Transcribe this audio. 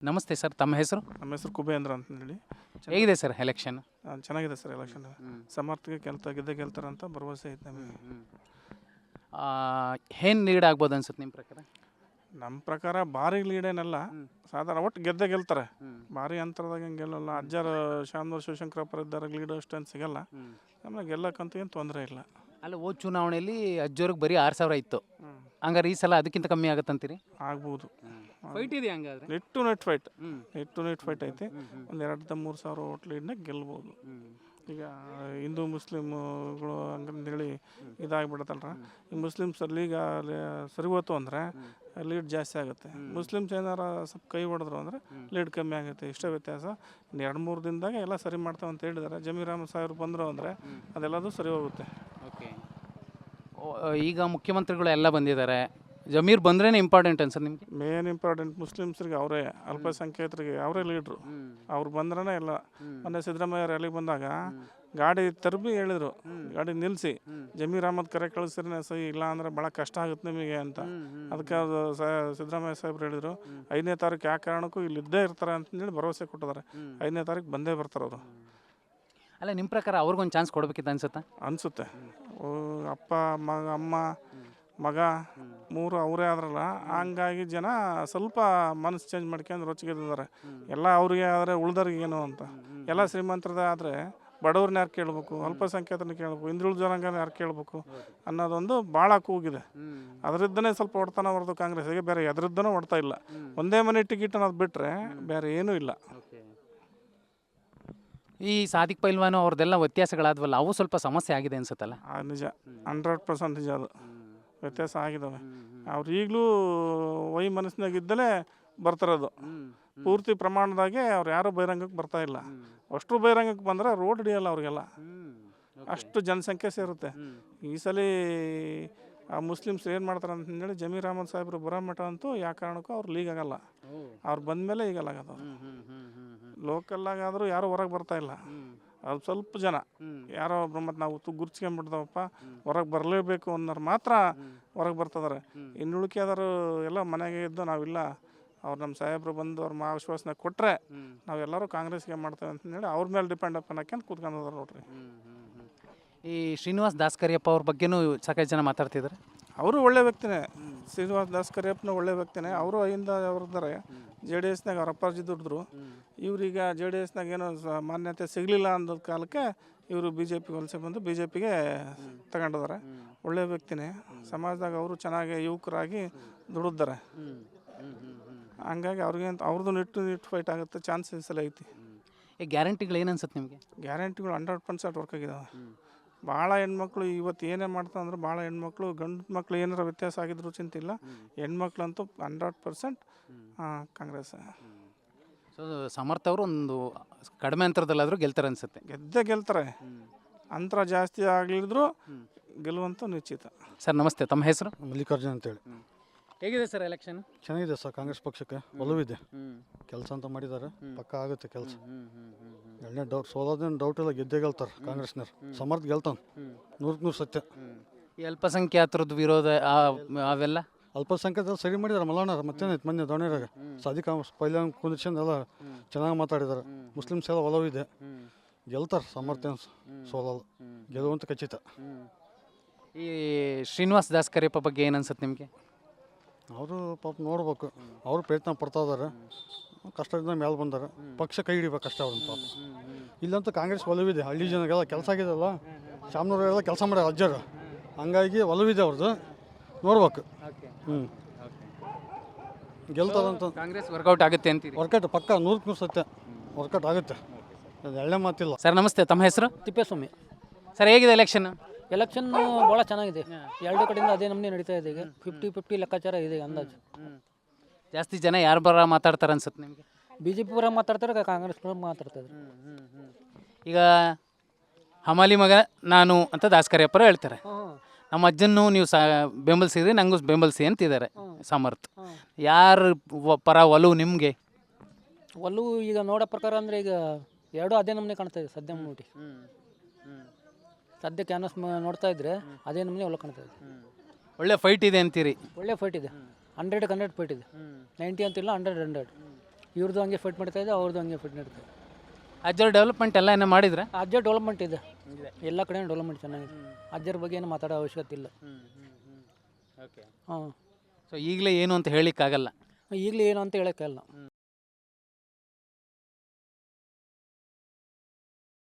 ನಮಸ್ತೆ ಸರ್, ತಮ್ಮ ಹೆಸರು? ನಮ್ಮ ಹೆಸರು ಕುಬೇಂದ್ರ ಅಂತ ಹೇಳಿ. ಹೇಗಿದೆ ಸರ್ ಎಲೆಕ್ಷನ್? ಚೆನ್ನಾಗಿದೆ ಸರ್ ಎಲೆಕ್ಷನ್. ಸಮರ್ಥಗೆ ಗೆಲ್ತಾರೆ ಅಂತ ಭರವಸೆ ಐತೆ ನಮಗೆ. ಏನು ಲೀಡ್ ಆಗ್ಬೋದು ಅನ್ಸುತ್ತೆ ನಿಮ್ಮ ಪ್ರಕಾರ? ನಮ್ಮ ಪ್ರಕಾರ ಭಾರಿ ಲೀಡೇನಲ್ಲ, ಸಾಧಾರಣ ಒಟ್ಟು ಗೆಲ್ತಾರೆ. ಭಾರಿ ಅಂತರದಾಗ ಏನು ಗೆಲ್ಲಲ್ಲ. ಅಜ್ಜಾರ ಶಾಮನೂರು ಶಿವಶಂಕರಪ್ಪರ ಇದ್ದಾರೆ, ಲೀಡ್ ಅಷ್ಟೇನು ಸಿಗಲ್ಲ. ನಮಗೆ ಗೆಲ್ಲಕ್ಕಂತೂ ಏನು ತೊಂದರೆ ಇಲ್ಲ. ಅಲ್ಲ, ಹೋದ ಚುನಾವಣೆಯಲ್ಲಿ ಅಜ್ಜೋರಿಗೆ ಬರೀ 6,000 ಇತ್ತು. ಹಂಗಾರೆ ಈ ಸಲ ಅದಕ್ಕಿಂತ ಕಮ್ಮಿ ಆಗುತ್ತಂತೀರಿ? ಆಗ್ಬೋದು. ಫೈಟ್ ಇದೆ ಹಂಗಾದ್ರೆ? ನೆಟ್ ಟು ನೆಟ್ ಫೈಟ್ ಐತಿ. ಒಂದು 2-3 ಸಾವಿರ ಓಟ್ ಲೀಡ್ನಾಗ ಗೆಲ್ಬೋದು. ಈಗ ಹಿಂದೂ ಮುಸ್ಲಿಮ್ಗಳು ಹಂಗಂದೇಳಿ ಇದಾಗಿಬಿಡತ್ತಲ್ರ. ಈ ಮುಸ್ಲಿಮ್ಸಲ್ಲಿ ಈಗ ಸರಿ ಹೋಯ್ತು ಅಂದರೆ ಲೀಡ್ ಜಾಸ್ತಿ ಆಗುತ್ತೆ. ಮುಸ್ಲಿಮ್ಸ್ ಏನಾರ ಸ್ವಲ್ಪ ಕೈ ಹೊಡೆದ್ರು ಅಂದರೆ ಲೀಡ್ ಕಮ್ಮಿ ಆಗುತ್ತೆ. ಇಷ್ಟೇ ವ್ಯತ್ಯಾಸ. 2-3 ದಿನದಾಗ ಎಲ್ಲ ಸರಿ ಮಾಡ್ತಾವೆ ಅಂತ ಹೇಳಿದ್ದಾರೆ. ಜಮೀರ್ ಅಹಮದ್ ಸಾಹೇಬ್ರು ಬಂದರು ಅಂದರೆ ಅದೆಲ್ಲದೂ ಸರಿ ಹೋಗುತ್ತೆ. ಓಕೆ. ಈಗ ಮುಖ್ಯಮಂತ್ರಿಗಳು ಎಲ್ಲ ಬಂದಿದ್ದಾರೆ. ಜಮೀರ್ ಬಂದ್ರೇ ಇಂಪಾರ್ಟೆಂಟ್ ಅನ್ಸತ್ತೆ ನಿಮಗೆ? ಮೇನ್ ಇಂಪಾರ್ಟೆಂಟ್ ಮುಸ್ಲಿಮ್ಸ್ರಿಗೆ ಅವರೇ, ಅಲ್ಪಸಂಖ್ಯಾತರಿಗೆ ಅವರೇ ಲೀಡ್ರು. ಅವ್ರು ಬಂದ್ರೇ ಎಲ್ಲ. ಮೊನ್ನೆ ಸಿದ್ದರಾಮಯ್ಯ ರ್ಯಾಲಿಗೆ ಬಂದಾಗ ಗಾಡಿ ತರಬಿ ಹೇಳಿದ್ರು, ಗಾಡಿ ನಿಲ್ಲಿಸಿ ಜಮೀರ್ ಅಹಮದ್ ಕರೆ ಕಳಿಸಿದ್ರೆ ಸಹಿ, ಇಲ್ಲ ಅಂದರೆ ಭಾಳ ಕಷ್ಟ ಆಗುತ್ತೆ ನಿಮಗೆ ಅಂತ. ಅದಕ್ಕೆ ಅದು ಸಿದ್ದರಾಮಯ್ಯ ಸಾಹೇಬ್ರು ಹೇಳಿದರು, 5ನೇ ತಾರೀಕು ಯಾವ ಕಾರಣಕ್ಕೂ ಇಲ್ಲಿ ಇದ್ದೇ ಇರ್ತಾರೆ ಅಂತಂದೇಳಿ ಭರವಸೆ ಕೊಟ್ಟಿದ್ದಾರೆ. 5ನೇ ತಾರೀಕು ಬಂದೇ ಬರ್ತಾರೆ ಅವರು. ಅಲ್ಲ, ನಿಮ್ಮ ಪ್ರಕಾರ ಅವ್ರಿಗೊಂದು ಚಾನ್ಸ್ ಕೊಡಬೇಕಿತ್ತು ಅನಿಸುತ್ತೆ. ಅಪ್ಪ ಅಮ್ಮ ಮಗ 3 ಅವರೇ ಆದ್ರಲ್ಲ, ಹಂಗಾಗಿ ಜನ ಸ್ವಲ್ಪ ಮನಸ್ಸು ಚೇಂಜ್ ಮಾಡ್ಕೊಂಡು ರೊಚ್ಚಿಗೆದ್ದಾರೆ. ಎಲ್ಲ ಅವ್ರಿಗೆ ಆದರೆ ಉಳ್ದವ್ರಿಗೆ ಏನು ಅಂತ. ಎಲ್ಲ ಶ್ರೀಮಂತರದ ಆದರೆ ಬಡವ್ರನ್ನ ಯಾರು ಕೇಳಬೇಕು, ಅಲ್ಪಸಂಖ್ಯಾತರನ್ನ ಕೇಳಬೇಕು, ಹಿಂದುಳಿದ ಜನಾಂಗನ ಯಾರು ಕೇಳಬೇಕು ಅನ್ನೋದೊಂದು ಭಾಳ ಕೂಗಿದೆ. ಅದರಿದ್ದನೇ ಸ್ವಲ್ಪ ಹೊಡ್ತಾನೆ ಹೊರತು ಕಾಂಗ್ರೆಸ್ಸಿಗೆ ಬೇರೆ ಎದರಿದ್ದನೂ ಹೊಡ್ತಾ ಇಲ್ಲ. ಒಂದೇ ಮನೆ ಟಿಕೆಟ್ ಅನ್ನೋದು ಬಿಟ್ಟರೆ ಬೇರೆ ಏನೂ ಇಲ್ಲ. ಈ ಸಾದಿಕ್ ಪೈಲ್ವಾನು ಅವ್ರದ್ದೆಲ್ಲ ವ್ಯತ್ಯಾಸಗಳಾದ್ವಲ್ಲ, ಅವು ಸ್ವಲ್ಪ ಸಮಸ್ಯೆ ಆಗಿದೆ ಅನ್ಸುತ್ತಲ್ಲ? ನಿಜ, 100% ನಿಜ. ಅದು ವ್ಯತ್ಯಾಸ ಆಗಿದ್ದಾವೆ. ಅವ್ರು ಈಗಲೂ ಮನಸ್ಸಿನಾಗಿದ್ದಲೇ ಬರ್ತಾರದು. ಪೂರ್ತಿ ಪ್ರಮಾಣದಾಗೆ ಅವ್ರು ಯಾರೂ ಬಹಿರಂಗಕ್ಕೆ ಬರ್ತಾ ಇಲ್ಲ. ಅಷ್ಟು ಬಹಿರಂಗಕ್ಕೆ ಬಂದರೆ ರೋಡ್ ಹಿಡಿಯಲ್ಲ ಅವ್ರಿಗೆಲ್ಲ, ಅಷ್ಟು ಜನಸಂಖ್ಯೆ ಸೇರುತ್ತೆ. ಈ ಸಲ ಆ ಮುಸ್ಲಿಮ್ಸ್ ಏನು ಮಾಡ್ತಾರೆ ಅಂತಂದೇಳಿ ಜಮೀರ್ ಅಹಮದ್ ಸಾಹೇಬ್ರು ಬರೋ ಮಠ ಅಂತೂ ಯಾವ ಕಾರಣಕ್ಕೂ ಅವ್ರು ಲೀಗ್ ಆಗಲ್ಲ. ಅವ್ರು ಬಂದಮೇಲೆ ಈಗಲ್ಲ ಆಗೋದು. ಲೋಕಲ್ಲಾಗಾದರೂ ಯಾರೂ ಹೊರಗೆ ಬರ್ತಾ ಇಲ್ಲ. ಅದು ಸ್ವಲ್ಪ ಜನ ಯಾರೋ ಒಬ್ರು, ಮತ್ತು ನಾವು ಗುರ್ಸ್ಕೊಂಡ್ಬಿಡ್ದವಪ್ಪ ಹೊರಗೆ ಬರಲೇಬೇಕು ಅನ್ನೋರು ಮಾತ್ರ ಹೊರಗೆ ಬರ್ತಿದ್ದಾರೆ. ಇನ್ನು ಉಳ್ಕೆದಾರು ಎಲ್ಲ ಮನೆಗೆ ಇದ್ದು ನಾವಿಲ್ಲ, ಅವ್ರು ನಮ್ಮ ಸಾಹೇಬ್ರು ಬಂದು ಅವ್ರ ಆಶ್ವಾಸನೆ ಕೊಟ್ಟರೆ ನಾವೆಲ್ಲರೂ ಕಾಂಗ್ರೆಸ್ಗೆ ಮಾಡ್ತೇವೆ ಅಂತಂದೇಳಿ ಅವ್ರ ಮೇಲೆ ಡಿಪೆಂಡ್ ಅಪ್ ಅನ್ನೋಕೆ ಕೂತ್ಕೊಂಡಿದ್ದಾರೆ ನೋಡ್ರಿ. ಈ ಶ್ರೀನಿವಾಸ್ ದಾಸ್ ಕರಿಯಪ್ಪ ಅವ್ರ ಬಗ್ಗೆನೂ ಸಾಕಷ್ಟು ಜನ ಮಾತಾಡ್ತಿದ್ದಾರೆ. ಅವರು ಒಳ್ಳೆ ವ್ಯಕ್ತಿನೇ. ಶ್ರೀನಿವಾಸ್ ದಾಸ್ ಕರಿಯಪ್ಪನ ಒಳ್ಳೆ ವ್ಯಕ್ತಿನೇ. ಅವರು ಅಹಿಂದ ಅವ್ರಿದ್ದಾರೆ. JDSನಾಗ ಅವ್ರ ಅಪ್ಪಾಜಿ ದುಡಿದ್ರು. ಇವ್ರೀಗ JDSನಾಗ ಏನೋ ಮಾನ್ಯತೆ ಸಿಗಲಿಲ್ಲ ಅನ್ನೋ ಕಾಲಕ್ಕೆ ಇವರು BJP ವಲಸೆ ಬಂದು BJPಗೆ ತಗೊಂಡಿದ್ದಾರೆ. ಒಳ್ಳೆ ವ್ಯಕ್ತಿನೇ. ಸಮಾಜದಾಗ ಅವರು ಚೆನ್ನಾಗಿ ಯುವಕರಾಗಿ ದುಡಿದ್ದಾರೆ. ಹಂಗಾಗಿ ಅವ್ರದ್ದು ನಿಟ್ಟು ಫೈಟ್ ಆಗುತ್ತೆ. ಚಾನ್ಸಸ್ ಎಲ್ಲ ಐತಿ. ಈ ಗ್ಯಾರಂಟಿಗಳು ಏನು ಅನ್ಸುತ್ತೆ ನಿಮಗೆ? ಗ್ಯಾರಂಟಿಗಳು 100% ವರ್ಕ್ ಆಗಿದ್ದಾವೆ. ಭಾಳ ಹೆಣ್ಮಕ್ಳು ಇವತ್ತು ಏನೇ ಮಾಡ್ತಾರೆ ಅಂದ್ರೆ, ಭಾಳ ಹೆಣ್ಮಕ್ಳು ಗಂಡು ಮಕ್ಳು ಏನಾರ ವ್ಯತ್ಯಾಸ ಆಗಿದ್ರು ಚಿಂತಿಲ್ಲ, ಹೆಣ್ಮಕ್ಳಂತೂ 100% ಕಾಂಗ್ರೆಸ್. ಸೊ ಸಮರ್ಥ ಅವರು ಒಂದು ಕಡಿಮೆ ಅಂತರದಲ್ಲಾದರೂ ಗೆಲ್ತಾರೆ ಅನ್ಸುತ್ತೆ? ಗೆಲ್ತಾರೆ. ಅಂತರ ಜಾಸ್ತಿ ಆಗಲಿದ್ರು ಗೆಲ್ಲುವಂತೂ ನಿಶ್ಚಿತ. ಸರ್ ನಮಸ್ತೆ, ತಮ್ಮ ಹೆಸರು? ಮಲ್ಲಿಕಾರ್ಜುನ್ ಅಂತೇಳಿ. ಹೇಗಿದೆ ಸರ್ ಎಲೆಕ್ಷನ್? ಚೆನ್ನಾಗಿದೆ ಸರ್. ಕಾಂಗ್ರೆಸ್ ಪಕ್ಷಕ್ಕೆ ಒಲವಿದೆ. ಕೆಲಸ ಅಂತ ಮಾಡಿದ್ದಾರೆ, ಪಕ್ಕ ಆಗುತ್ತೆ ಕೆಲಸ. ಎರಡನೇ ಡೌಟ್, ಸೋಲೋದೇನು ಡೌಟ್ ಇಲ್ಲ, ಗೆದ್ದೇ ಗೆಲ್ತಾರೆ ಕಾಂಗ್ರೆಸ್ನವ್ರು. ಸಮರ್ಥ ಗೆಲ್ತಾನೆ, 100% ಸತ್ಯ. ಈ ಅಲ್ಪಸಂಖ್ಯಾತರದ್ದು ವಿರೋಧ ಅವೆಲ್ಲ ಅಲ್ಪಸಂಖ್ಯಾತ ಸರಿ ಮಾಡಿದ್ದಾರೆ ಮಲ್ಲಣ್ಣರು. ಮತ್ತೇನೈತೆ, ಮೊನ್ನೆ ದೋಣಿರಾಗ ಸಾದಿಕ್ ಪೈಲ್ವಾನ್ ಕುಂದಿರ್ಸ್ಕೊಂಡು ಎಲ್ಲ ಚೆನ್ನಾಗಿ ಮಾತಾಡಿದ್ದಾರೆ. ಮುಸ್ಲಿಮ್ಸ್ ಎಲ್ಲ ಒಲವಿದೆ, ಗೆಲ್ತಾರೆ. ಸಮರ್ಥ ಸೋಲಲ್ಲ, ಗೆಲ್ಲುವಂತ ಖಚಿತ. ಈ ಶ್ರೀನಿವಾಸ್ ದಾಸ್ ಕರಿಯಪ್ಪ ಬಗ್ಗೆ ಏನು ಅನ್ಸುತ್ತೆ ನಿಮಗೆ? ಅವರು ಪಾಪ ನೋಡ್ಬೇಕು, ಅವರು ಪ್ರಯತ್ನ ಪಡ್ತಾ ಇದ್ದಾರೆ. ಕಷ್ಟದಿಂದ ಮೇಲೆ ಬಂದಾರೆ. ಪಕ್ಷ ಕೈ ಹಿಡಿಬೇಕು ಅಷ್ಟೇ ಅವ್ರನ್ನ ಪಾಪ. ಇಲ್ಲಂತೂ ಕಾಂಗ್ರೆಸ್ ಒಲವಿದೆ. ಹಳ್ಳಿ ಜನಗೆಲ್ಲ ಕೆಲಸ ಆಗಿದೆಲ್ಲ, ಶಾಮನೂರೆಲ್ಲ ಕೆಲಸ ಮಾಡ್ಯಾರ ಅಜ್ಜರು. ಹಂಗಾಗಿ ಒಲವಿದೆ ಅವ್ರದ್ದು, ನೋಡ್ಬೇಕು. ಗೆಲ್ತಾರಂತ ಕಾಂಗ್ರೆಸ್ ವರ್ಕೌಟ್ ಆಗುತ್ತೆ ಅಂತೀರಿ? ವರ್ಕೌಟ್ ಪಕ್ಕ 100% ಸತ್ಯ, ವರ್ಕೌಟ್ ಆಗುತ್ತೆ, ಎಳ್ಳೆ ಮಾತಿಲ್ಲ. ಸರ್ ನಮಸ್ತೆ, ತಮ್ಮ ಹೆಸರು? ತಿಪ್ಪೇಸ್ವಾಮಿ. ಸರ್ ಹೇಗಿದೆ ಎಲೆಕ್ಷನ್? ಭಾಳ ಚೆನ್ನಾಗಿದೆ. ಎರಡು ಕಡೆಯಿಂದ ಅದೇ ನಮ್ಮನೆ ನಡೀತಾ ಇದೆ. ಈಗ 50-50 ಲೆಕ್ಕಾಚಾರ ಇದೆ ಅಂದಾಜು. ಜಾಸ್ತಿ ಜನ ಯಾರು ಬರ ಮಾತಾಡ್ತಾರೆ ಅನ್ಸುತ್ತೆ ನಿಮಗೆ? BJP ಪರ ಮಾತಾಡ್ತಾರೆ, ಕಾಂಗ್ರೆಸ್ ಪರ ಮಾತಾಡ್ತಾರೆ. ಈಗ ಹಮಾಲಿ ಮಗ ನಾನು ಅಂತ ದಾಸ್ ಕರಿಯಪ್ಪರು ಹೇಳ್ತಾರೆ. ನಮ್ಮ ಅಜ್ಜನ್ನು ನೀವು ಬೆಂಬಲಿಸಿದ್ರಿ, ನಂಗೂ ಬೆಂಬಲಿಸಿ ಅಂತಿದ್ದಾರೆ ಸಮರ್ಥ. ಯಾರು ಪರ ಒಲವು ನಿಮಗೆ? ಒಲವು ಈಗ ನೋಡೋ ಪ್ರಕಾರ ಅಂದರೆ ಈಗ ಎರಡು ಅದೇ ನಮ್ಮನೆ ಕಾಣ್ತಾ ಇದೆ ಸದ್ಯ ನೋಡಿ. ಸದ್ಯ ಕ್ಯಾನ್ವಸ್ ನೋಡ್ತಾ ಇದ್ರೆ ಅದೇ ನಮ್ಮನೆ ಒಲ ಕಾಣ್ತಾ ಇದೆ. ಒಳ್ಳೆ ಫೈಟ್ ಇದೆ ಅಂತೀರಿ? ಒಳ್ಳೆ ಫೈಟ್ ಇದೆ. 100ಕ್ಕೆ 100 ಫೈಟ್ ಇದೆ. 90 ಅಂತಿಲ್ಲ, 100 ಇವ್ರದ್ದು ಹಂಗೆ ಫಿಟ್ ಮಾಡ್ತಾ ಇದೆ, ಅವ್ರದ್ದು ಹಂಗೆ ಫಿಟ್ ನಡೀತಾ ಇದೆ. ಅಜ್ಜರ ಡೆವಲಪ್ಮೆಂಟ್ ಎಲ್ಲ ಏನೋ ಮಾಡಿದ್ರೆ ಅಜ್ಜರ್ ಡೆವಲಪ್ಮೆಂಟ್ ಇದೆ, ಎಲ್ಲ ಕಡೆ ಡೆವಲಪ್ಮೆಂಟ್ ಚೆನ್ನಾಗಿದೆ. ಅಜ್ಜರ ಬಗ್ಗೆ ಏನು ಮಾತಾಡೋ ಅವಶ್ಯಕತೆ ಇಲ್ಲ. ಓಕೆ. ಹಾಂ, ಸೊ ಈಗಲೇ ಏನು ಅಂತ ಹೇಳಿಕ್ಕಾಗಲ್ಲ. ಈಗಲೇ ಏನು ಅಂತ ಹೇಳೋಕ್ಕಾಗಲ್ಲ.